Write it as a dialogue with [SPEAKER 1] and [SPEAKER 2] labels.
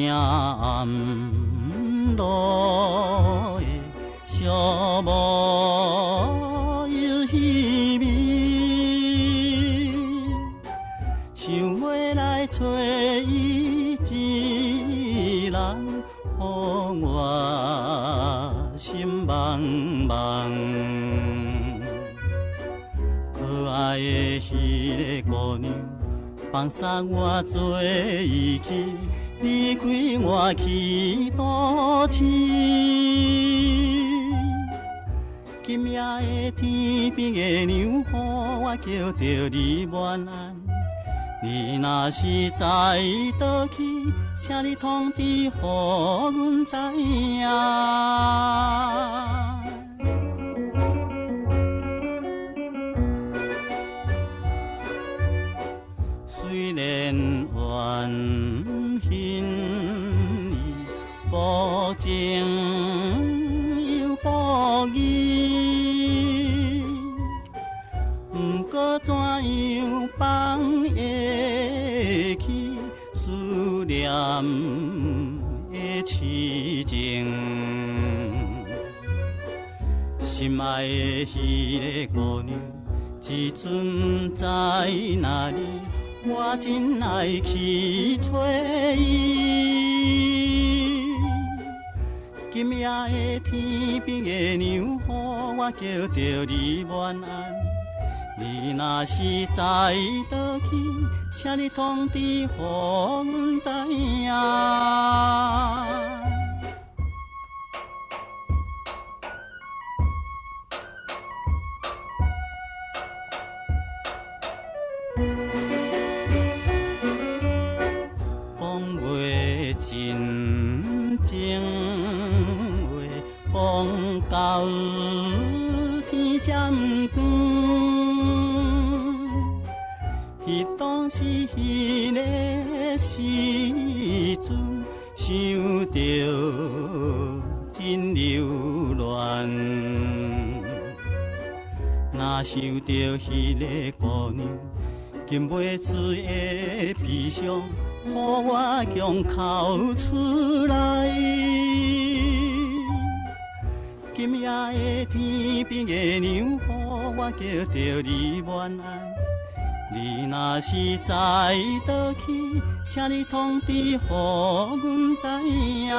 [SPEAKER 1] 行毋落的寂寞又稀微，想要来找伊一人，予我心茫茫。可爱的迄个姑娘，放送我做伊去，离开我去都市。今夜的天边的娘，予我叫着你晚安。你若是在倒去，请你通知，予阮知影。虽然怨恨伊无情又无义，不过怎样放会起思念的痴情？心爱的迄个姑娘，一阵不知哪里，我真爱去找伊。今夜的天边的娘，予我叫着你晚安。你若是在倒去，请你通知，予阮知影。讲袂真情话，讲到天渐光。迄当时迄个时阵，想着真柔软。若想着迄个姑娘，禁袂住的悲伤，予我强哭出来。今夜的天边的娘，予我叫着你晚安。你若是在倒去，请你通知，予阮知影。